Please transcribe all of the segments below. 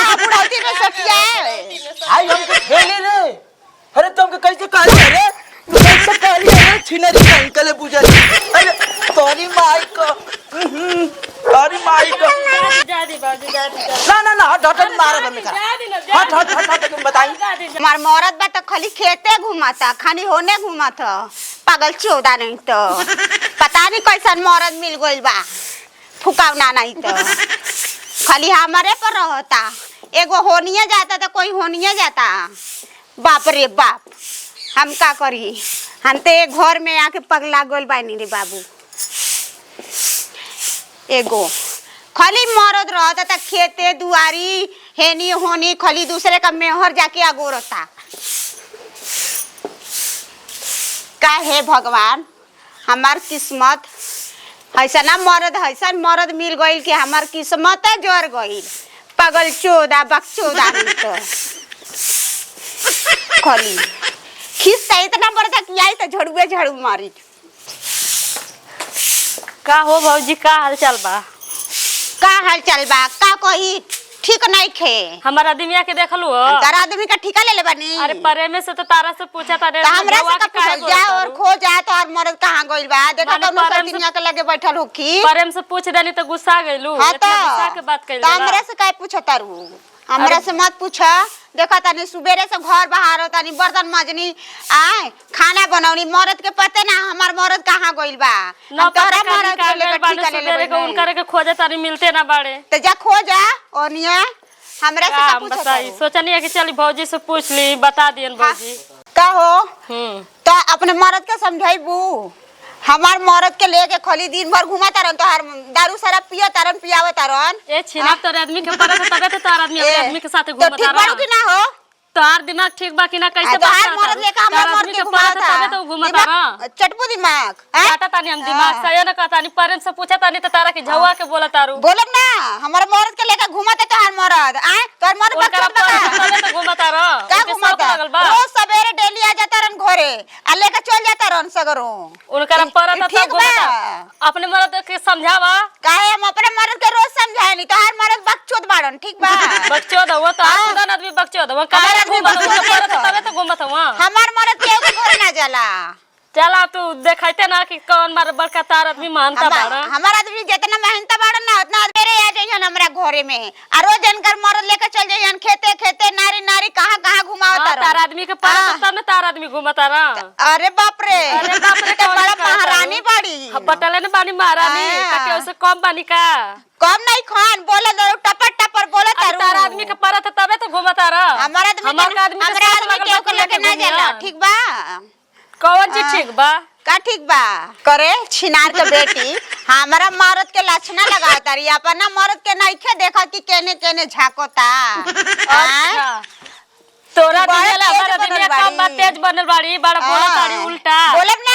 ना बुढ़ौती में सटिया आई हमको खेले रे। अरे तुमको कैसे कहली अरे कैसे कहली अरे छिनरी अंकल पूजा। अरे तोरी माई को तोरी माई को जादी बाजी जादी ना हट मारे बम्मे का हट तुम बताई। हमार मौरत बा तो खाली खेते घुमाता खाली होने घुमाता पागल चौदा नहीं तो पता नहीं कैसन मौरत मिल गइल बा फुकावना नहीं तो खाली हमारे पर रहता एगो होनिया जाता तो कोई होनिया जाता। बाप रे बाप हम का करी हम तो एक घर में आके पगला गोल बानी रे बाबू। एगो खाली मरद रहता था खेते दुआरी हेनी होनी खाली दूसरे का मेहर जाके अगोरता। का है भगवान हमार किस्मत ऐसा ना ऐसा मरद मिल गई कि हमार किस्मत जोर गई पागल चौदा बकचौदा तो खाली खिस्सा इतना बड़ा कि आई तो झड़ुए झड़ू मारी। का हो भौजी का हाल चाल बा? का हाल चाल बा का कही ठीक नहीं खे हमारा आदमिया के देखलू हो तारा आदमी का ठिका ले ले बनी। अरे परे में से तो तारा से पूछा तारे तो हमरा से का पूछल जा और खो जा तो और मरद कहां गइल बा देखा तो हम दुनिया के लगे बैठल होखी परे में से पूछ देनी तो गुस्सा गइलू इतना गुस्सा के बात कइल। तो हमरा से काहे पूछतारू हमरा से मत पूछा देखा तनी सुबेरे से घर बाहर हो तनी बर्तन माजनी आए खाना बनौनी मरद के पते ना हमार मरद कहां गइल बा ना तोरा पता मरद के लेके ठिका ले ले उनकर के खोजे तारी मिलते ना बाड़े तो जा खो जा ओनिया हमरा से का पूछतारू। सोचनी है कि चली भौजी से पूछ ली बता दियन भौजी का हो तो अपने मरद के समझाइबू हमार मरद के लेके खाली दिन भर घुमा तारन तो हर दारू शराब पिया तारन पियावे तारन ए छिना तोरे आदमी के पता तबे तो तार आदमी अपने आदमी के साथ तो घूमता ठीक बारू कि ना हो तोहार दिमाग ठीक बा कि ना कैसे तो हर मरद लेके हमार मरद के घुमाता तबे तो घूमता ना चटपू दिमाग हैं काटा तानी हम दिमाग सही ना कहता नहीं परेम से पूछा तानी तो तारा की झवा के बोला तारू बोलब ना हमार मरद के लेके घुमाते तो हर मरद आए तोर मरद उनका तबे तो घूमता रह का घुमाता रोज सवेरे डेली आ जातारन घरे आ लेके चल जातारन सगरो उनका परत तो घूमता अपने मर्द के समझावा काहे हम अपने मरद के रोज समझाए नहीं तो हर मरद बकचोद बाड़न ठीक बा बकचोद वो तो आदमी आदमी बकचोद वो का तबे तो घूमत वहां हमार मरद के घर ना जाला। चल आप तू देखाइते ना कि कौन मार बड़का तार आदमी मानता बाड़ा हमारा आदमी जितना मेहनत बाड़ा ना उतना मेरे आ जाइहन हमरा घरे में आ रोज जनकर मरद लेके चल जाइहन खेते खेते नारी नारी कहां घुमावता रह तार आदमी के पास तब ना तार आदमी घुमता रह। अरे बाप रे तो बड़ा महारानी बाड़ी बटले ने बानी महारानी ताकि उसे कम बानी का कम नहीं खान बोले टपर टपर बोले तार आदमी के परत तबे तो घुमता रह। हमारा आदमी के लेके ना जाला ठीक बा कौन चीज ठीक बा का ठीक बा करे छिनार के बेटी हमारा मरद के लक्षणा लगावता रही अपना मरद के नइखे देखा कि केने केने झाकोता। अच्छा तोरा दिला हमारा दुनिया कम बात तेज बनल बाड़ी बड़ा बोला तारी उल्टा बोलब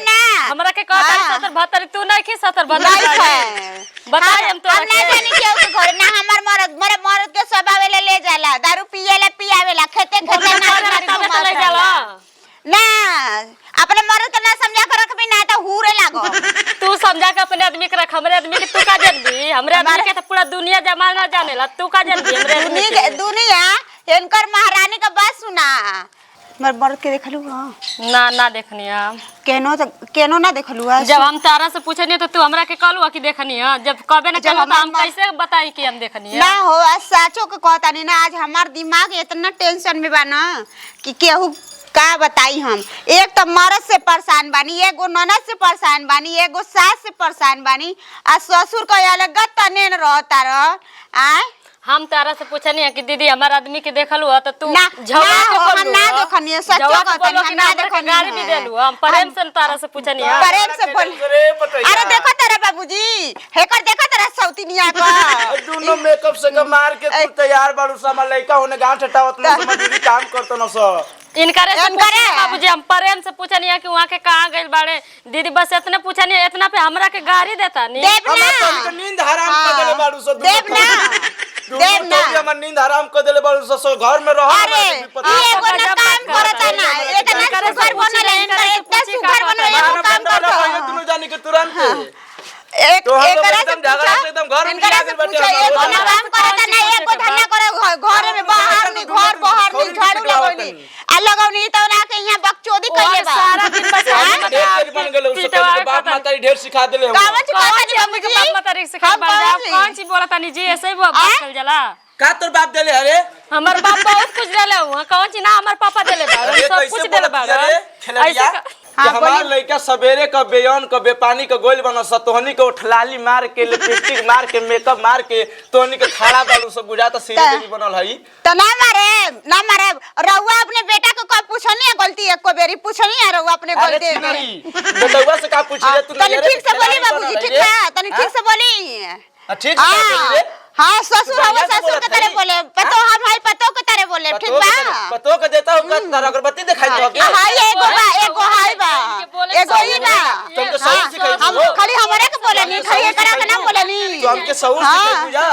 ना हमरा के कहता 70 तू नहीं खी 70 बदल बताई हम तोरा के जानी केहू के घर ना हमार मरद के स्वभाव ले जाला दारू पिएला पियावेला खेते खेते ना ले जाला ना अपने मरद के ना समझा कर रखबी ना तो हुरे लागो तू समझा के अपने आदमी के रख हमरे आदमी के तू का जानबी हमरे आदमी के तो पूरा दुनिया जमाना जानेला तू का जानबी हमरे आदमी के दुनिया इनकर महारानी का बात सुना मर मरद के देखलू ना देखनी हम केनो ना देखलू जब हम तारा से पूछनी तो तू हमरा के कहलू कि देखनी है जब कबे ना चलो तो हम कैसे बताई कि हम देखनी है ना हो आज साचो के कहता नहीं ना आज हमार दिमाग इतना टेंशन में बा ना कि केहू का बताई हम एक तो मरद से परेशान बानी एगो ननद से परेशान बानी एगो सास से परेशान बानी आ ससुर का अलग तने रहता रह आए हम तारा से पूछनी है कि दीदी हमारा आदमी के देखलू तो तू ना हम ना देखनी सच्चो कहतनी हम ना देखनी गाड़ी भी देलू हम प्रेम से तारा से पूछनी है प्रेम से बोल अरे देखो तेरा बाबूजी हेकर देखो तेरा सौतीनिया का दोनों मेकअप से का मार के तू तैयार बाड़ू सामा लइका होने गांठ हटावत न समझी काम करतो न सो इनकरे बाबूजी हम प्रेम से पूछनी है कि वहां के कहां गइल बाड़े दीदी बस इतने पूछनी है इतना पे हमरा के गाड़ी देता नहीं हमरा नींद हराम कर देले बाड़ू सो देव ना हमर नींद हराम कर देले बाड़ू सो घर में रह अरे ये कोना काम करता ना इतना सुगर बनल है इतना सुगर बनल है काम करता है तू जानी के तुरंत एक तो हम एकदम झगड़ा से एकदम घर में आ गए बैठे एक काम करता ना एक धन्ना सिखा देले हम कावन ची कौन कहता ची नहीं हमनी के बाबूजी बाप मतारी सिखा हम बन जा कौन सी? कौन ची बोला तानी जी ऐसे ही बात चल जाला का तोर बाप देले अरे हमर बाप बहुत कुछ देले हुआ कौन ची ना हमर पापा देले बा अरे सब कैसे कुछ देले बोलत बा रे खेलड़िया हाँ, हमार लइका सवेरे का बेयन का बेपानी का गोल बना सतोहनी को उठलाली मार के लिपस्टिक मार के मेकअप मार के तोहनी के खाड़ा बालू सब बुझाता सीधी देवी बनल हई तो ना मारे रउआ अपने बेटा को कब पूछनी है गलती एको बेरी पूछनी है रउआ अपने अरे गलती चिनरी बेटवा से का पूछ रे तू तनी ठीक से बोली बाबूजी ठीक है तनी ठीक से बोली ठीक से बोली रे हाँ ससुर बढ़िया हवा से ससुर के बोलत तरह हई। बोले पतो हम है पतो के तरह बोले ठीक बा पतो के देता हूं का अगरबत्ती दिखाई दो के हां एगो बा एगो हाय बा एगो ही बा तुमको सही सिखाई हम दो खाली हमरे के बोले नहीं खाली एकरा के ना बोले नहीं तो हमके सऊर सिखाई बुझा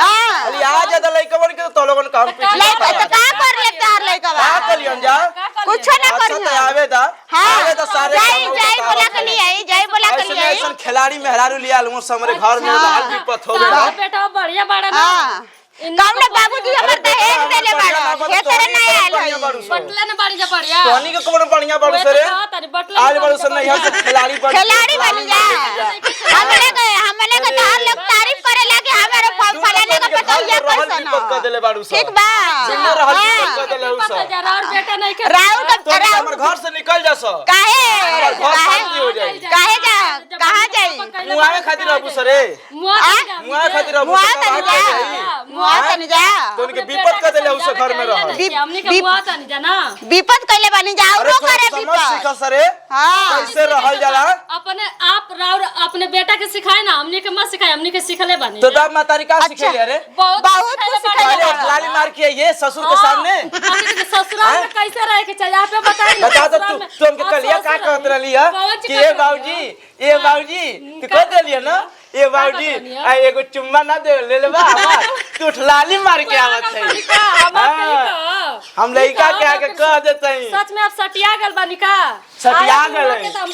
हां अली आ ज्यादा लइका बन के तो लोगन काम पीछे ले तो का कर ले तार लइका बा का कलियन जा कुछ ना अच्छा करी तो आवे दा आवे दा सारे जय बोला के लिए आई जय बोला के लिए आई ऐसा खिलाड़ी मेहरारू लिया लूं हमरे घर में बाहर विपत हो गया बेटा बढ़िया बाड़ा ना हां कामना बाबूजी हमर दहेज देले बाड़ा हे तेरे ना आयल है बटले ने बाड़ी जा बढ़िया तोनी के कौन बढ़िया बड़ू सरे आज बड़ू सर नहीं हम खिलाड़ी बन खिलाड़ी बन जा हमले के तार लोग तारीफ करे लगे हमारे फलाने का पता ये कैसन कर देले बाड़ू सर ठीक बा सुन रहल विपत कर देले उ सर और बेटा नहीं के राव तो का हमर घर से निकल जा सर काहे घर शांति हो जाई काहे जा कहां जाई मुआवे खातिर रहबू सरे मुआवे खातिर रहबू मुआ तनी जा मुआ तनी जा तोनी के विपत कर देले उ सर घर में रह हमनी के बुआ तनी जाना विपत कइले बनी जा अरे औरो करे समझ विपत सीखा सरे हां कैसे रहल जाला अपने आप राउर अपने बेटा के सिखाए ना हमनी के मत सिखाए हमनी के सिखले बानी तो बाप मातारी का सिखेली अरे बहुत कुछ सिखाइले पहले बा। लाली मार के ये ससुर के सामने ससुराल में कैसे रहे के चाहिए आप बताइए बता दो तू हमके कलिया का कहत रहली है कि ए बाबूजी तू कह देलिए ना ए बाबूजी आ एगो चुम्मा ना दे ले लेबा हमार तू लाली मार के आवत है हम लइका के आके कह देतई सच में आप सटिया गल बानी का सटिया गल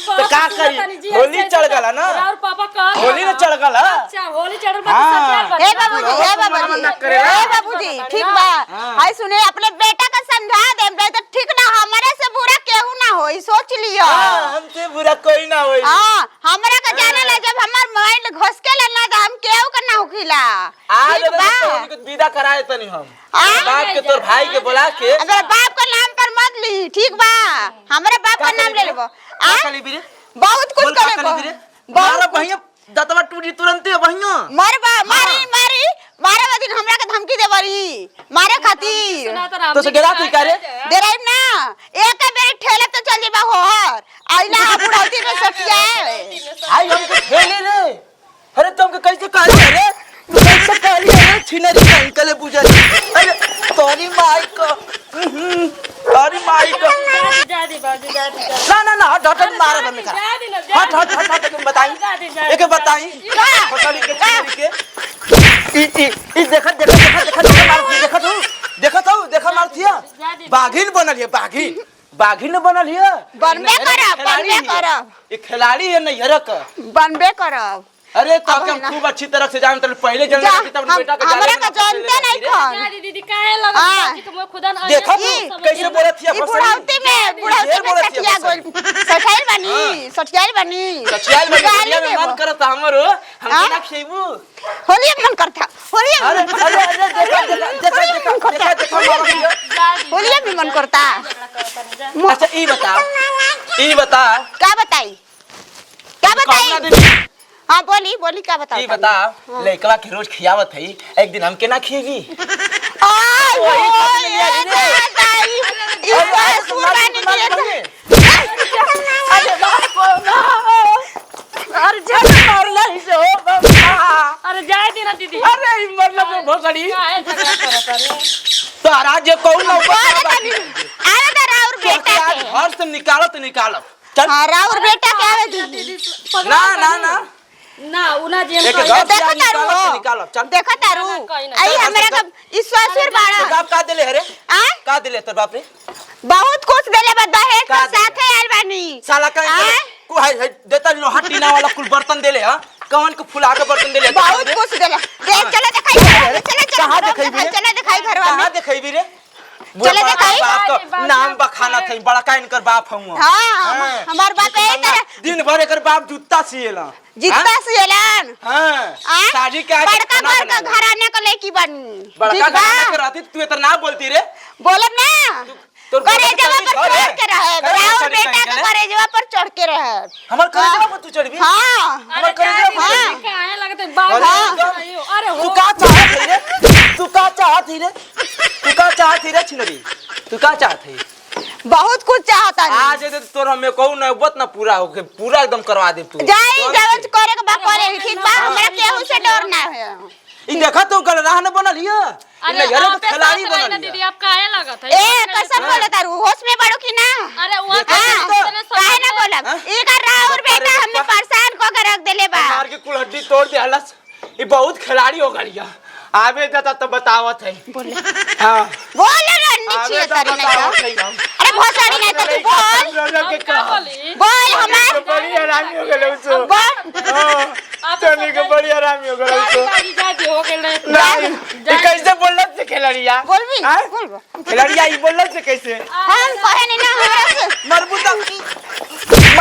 तो का करी होली चढ़ गला ना और पापा का होली न चढ़ गला अच्छा होली चढ़ बा सटिया ए बाबूजी ठीक बा हाय सुने अपने बेटा का समझा दे तो ठीक ना हमारे से बुरा केहू ना होई सोच लियो हमसे बुरा कोई ना होई हां हमरा का जाने ला जब हमार माइंड घुस के ना तो हम केहू का ना होखिला आज तो विदा कराए तनी हम बाप के तोर भाई के बुला के अबे बाप का नाम पर मत ली ठीक बा हमारे बाप का नाम ले लेबो का कली बिरे बहुत कुछ करेबो मारा भैया दतवा टूटी तुरंत भैया मारे दिन हमरा के धमकी दे बरी मारे खातिर तो से गिरा तू करे दे रही ना एक बेर ठेले तो चल जेबा होर आइला बुढ़ौती में सटिया आई हमके ठेले रे अरे तुमके कैसे कहली अरे तू कैसे कहली अरे छिनरी अंकल बुझा अरे तोरी माई को तोरी माई को ना हट मार बे मेरा हट तुम बताई एक बताई फसली के छिनरी के ई देखा मारथिया बाघिन बनल है बाघिन बनल है बनबे करब ये खिलाड़ी है नहीं हरक बनबे करब अरे तो हम खूब अच्छी तरह से जानते पहले जानते थे तब बेटा का हमरा का जानते नहीं खन दीदी काहे लगा कि तुम खुदा देखा तू कैसे बोलत थी बुढ़ौती में सटिया गोल सटियाल बनी सचियाल में दुनिया में मन करता हमरो हम ना खेबू होली मन करता होली अरे देखा होली में मन करता अच्छा ई बता क्या बताई हाँ बोली क्या बता ई बता लइकवा के रोज खियावत है एक दिन हम के ना खिएगी अरे जाए दी ना दीदी अरे मतलब में भोसड़ी तो आज कौन ना घर से निकालत चल राउर बेटा क्या है दीदी ना उना जे एक घर से निकालत चल देखा तारू आई हमरा का ईश्वर बाड़ा बाप का देले रे आ का देले तोर बाप रे बहुत कुछ देले बा दहेज के साथे आइल बानी साला का को है देता लोहा टीना वाला कुल बर्तन देले हां कवन के फुला के बर्तन देले बहुत कुछ देले देख चले दिखाई कहां दिखाई चले दिखाई घरवा में कहां दिखाई रे चले दिखाई बाप का नाम बखाना थे बड़ा का इनकर बाप हूं हां हमार बाप ए तरह दिन भर एकर बाप जूता सिएला जितना सियलन हाँ शादी के आगे बड़का घर का घराने का लड़की बनी बड़का घराने के रहती तू इतना बोलती रे बोलब ना तोर करे जवा पर चढ़ के रहे राउर बेटा का करे जवा पर चढ़ के रहे हमर करे जवा पर तू चढ़बी हां हमर करे जवा हाँ काहे लगते बाल अरे तू का चाहत है रे तू का चाहत है रे तू का चाहत है रे छिनरी तू का चाहत है बहुत कुछ चाहता है आज दे तोर हमें कहू ना बत ना पूरा होके पूरा एकदम करवा दे तू जाई जवन करे के बा करे ठीक बा हमरा केहू से डर ना है ई देखा तो गल राह न बनल हिया अरे यार आप तो खिलाड़ी बनल बनल दीदी हिया आप काहे लगत है ए कैसे बोले तारू होश में बड़ो की ना अरे वहां काहे ना बोलब ई का राउर बेटा हमने परेशान को के रख देले बा मार के कुल हड्डी तोड़ दे हलस ई बहुत खिलाड़ी हो गलिया आवे जाता तो बतावत है बोले हां बोले रंडी छिए तारी नहीं तो अरे भोसड़ी नहीं तो तू बोल क्या बोली बोल हमार बड़ी आरामी हो गेल उसो बोल तने के बड़ी आरामी हो गेल उसो गाड़ी जाती हो गेल नहीं ई कैसे बोलत से खिलाड़िया बोलबी बोल खिलाड़िया ई बोलत से कैसे हम कहे नहीं ना हमरा से मरबूता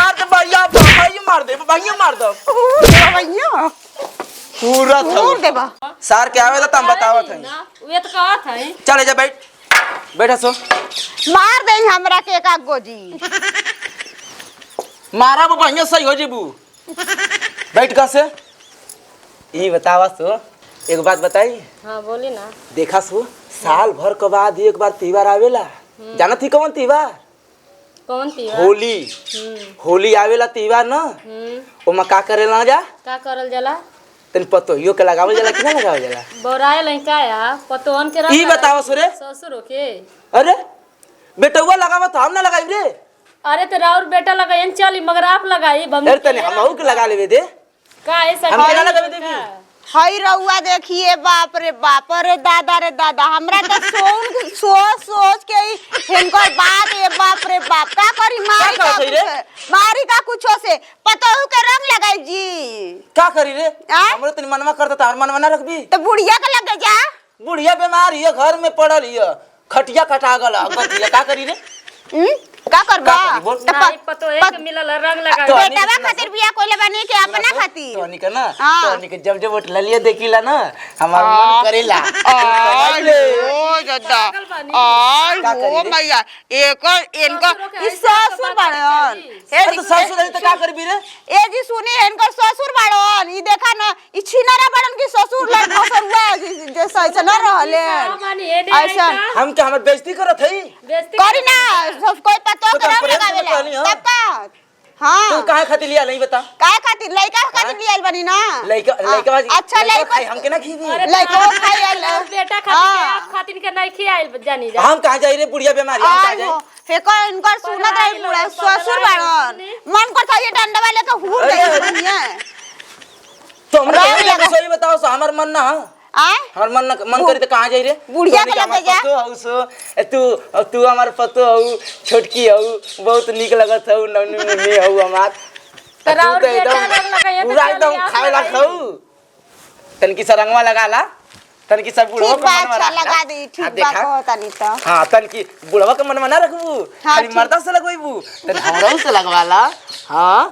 मार दे भैया भाई मार दे भैया मार दो भैया पूरा छोड़ देबा सार के आवेला त हम बतावत है वे तो कहत है चले जा बैठा सो मार दे हमरा के एक गोजी मारा वो भैया सही हो जेबू बैठ का से ई बतावा सो एक बात बताई हां बोली ना देखा सो साल भर के बाद एक बार त्योहार आवेला जानत ही कौन त्योहार कौन त्योहार होली होली आवेला त्योहार ना ओमा का करेला जा का करल जाला तन पतोहियो के लगावल जाला कि ना लगावल जाला बोराए लइका या पतोहन के ई बतावा सो रे ससुर के अरे बेटौवा लगावत हम ना लगाई रे अरे तो राउर बेटा लगाइन चली मगर आप लगाई अरे तने हमहू के लगा लेवे दे का ऐसा हम केना लगावे देबी हई रउआ देखिए बाप रे दादा हमरा तो सोच के हिनकर बात ये बाप रे बाप का करी मारी का कुछो से पतोहू के रंग लगाई जी का करी रे हमरे तनी मनवा करता त मनवा ना रखबी तो बुढ़िया के लगे जा बुढ़िया बीमार हिय घर में पड़ल हिय खटिया कटा गल गतिया का करी रे का करबा नहीं पतो एक मिलल रंग लगा बेटावा खातिर बिया कोइले बनी के अपना खातिर तोनी के ना तोनी के जब उठ ललिया देखिला ना हमार मन करेला ओ जद्दा आई ओ मैया इनकर ससुर बाड़न अरे तो ससुर है तो का करबी रे ए जी सुनी इनकर ससुर बाड़न ई देखा ना ई छिनारा बाड़न की ससुर लड़ भसरुआ जैसा ऐसा ना रहले ऐसा हम के हमर बेइज्जती करत हई करी ना सब कोई पतो करम लगावेला तब का हां तू काहे खातिर लिया नहीं बता काहे खातिर लइका खातिर लियाल बनी ना लइका अच्छा लइका खाई हमके ना खीबी लइका खाइल बेटा खातिर आप खातिर के नहीं खियाइल जानी जा हम कहां जाई रे बुढ़िया बीमारी हम कहां जाई फेको इनकर सुनत रही पूरा ससुर बाड़न मन करता ये डंडा वाले का हुर दे बनिया तो हमरा सही बताओ सो हमर मन ना हमर मन करी त कहां जाई रे बुढ़िया के लगे जा तू हमार पतो हऊ छोटकी हऊ बहुत निक लगत हऊ नवनी मुनी हऊ हमार तराउर बेटा रंग लगाए तो पूरा एकदम खाए ला खाऊ तनकी सरंगवा लगाला तनकी सब बुढ़वा ठीक बात अच्छा लगा दी ठीक बात कहता नहीं तो हां तनकी बुढ़वा के मन में ना रखबू खाली मर्दा से लगवाईबू तन हमरो से लगवाला हां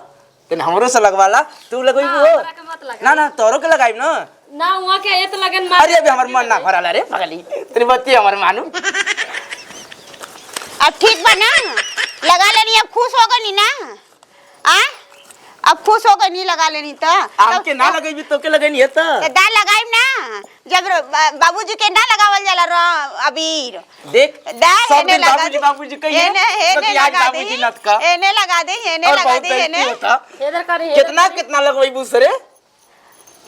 तन हमरो से लगवाला तू लगवाईबू ना ना तोरो के लगाईब ना ना वहां के एत लगन मार अरे अबे हमर मन ना भरला रे पगली तेरी बत्ती हमर मानू अब ठीक बना लगा लेनी अब खुश हो गई ना अब खुश हो गई लगा लेनी तो हमके ना लगेबी तो के लगेनी है त दा लगाइब ना जब बाबूजी के ना लगावल जाला अबीर देख दा सब बाबूजी कहिए एने आज बाबूजी नत का एने लगा दे एने इधर करे कितना लगवाईबू सरे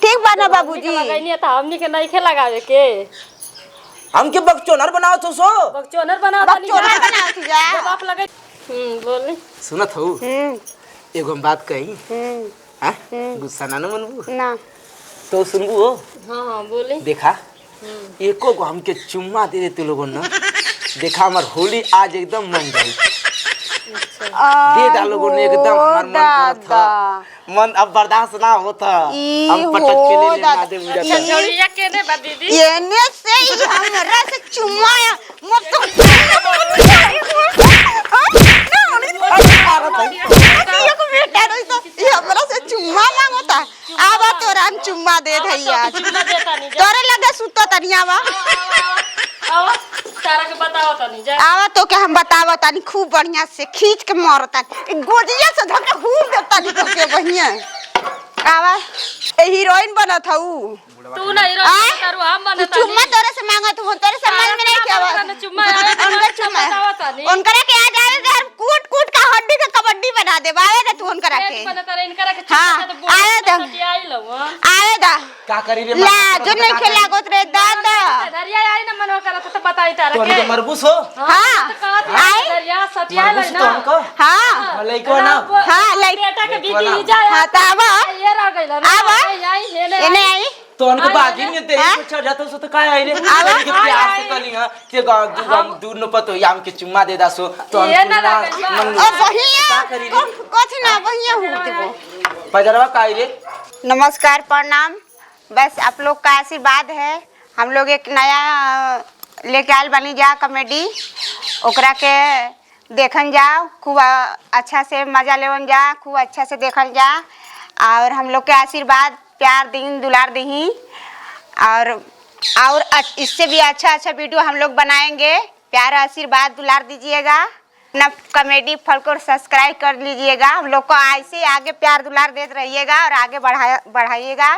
ठीक बना बाबूजी लगाइनी त हमनी के नहीं खे लगावे के हमके बकचोनर बनाओ तो सो बकचोनर बनाओ थी जा जब आप लगे बोल सुनत हूँ एगो हम बात कही गुस्सा ना मनबू ना तो सुनबू हो हां बोले देखा एको गो हमके चुम्मा दे देते लोगों ना देखा हमार होली आज एकदम मन गई दे दा लोगों ने एकदम हमार मन करत था मन अब बर्दाश्त ना होता हम पटक के ले लेना दे मुझे छोड़िया के ने बा दीदी एने से ही हमरा से चुम्मा मत तो बेटा रही तो हमरा से चुम्मा मांगता चुम्मा दे भैया चुम्मा देता नहीं जा तोरे लगे सुतो तनिया वा आओ तारा के बताओ तनी जा आवा तो के हम बतावा तानी खूब बढ़िया से खींच के मारता गोजिया से धके खूब देता नी तो के बढ़िया आवा ए हीरोइन बनत हऊ तू ना हीरो आय? करू हम तू बनता चुम्मा तोरे से मांगत हूं तोरे समझ में नहीं क्या तारा के चुम्मा आवे तो उनका चुम्मा बताओ तनी उनकरा के आ जावे दे कूट कूट का हड्डी का कबड्डी बना दे आवे दे तू उनकरा के एक बनता इनकरा के हाँ, चुम्मा तो आवे तो। बोल आई लो आवे दा का करी रे ला जो नहीं खेला गोत रे दादा दरिया आई ना मनवा करत तो बताई तारा तो के के मरबूस हो हाँ आई दरिया सटिया मरबूस ले तो ना हमको हाँ लइको ना हाँ, लइक- बेटा के लइकवा ना। बीबी जाए हाँ, तो आवा। ये रह गइल ना आवा। आई लेने एने आई तो उनको आय, बागी आय, में दे हाँ? कुछ जातो सो तो काय आई रे आवा, के प्यार आय, से कली हां के गांव दूर न पतो याम के चुम्मा दे दासो तो ये उनको ना ना लगल बा। मन- और बढ़िया का करी रे कुछ ना बढ़िया हूँ देखो पजरवा काय रे नमस्कार प्रणाम बस आप लोग का आशीर्वाद है हम लोग एक नया लेके आयल बनी जा कॉमेडी ओकरा के देखन जाओ खूब अच्छा से मजा लेवन जा खूब अच्छा से देखल जा और हम लोग के आशीर्वाद प्यार दिन दुलार दही और इससे भी अच्छा अच्छा वीडियो हम लोग बनाएंगे प्यार आशीर्वाद दुलार दीजिएगा अपना कॉमेडी फल को सब्सक्राइब कर लीजिएगा हम लोग को ऐसे आगे प्यार दुलार देते रहिएगा और आगे बढ़ाइएगा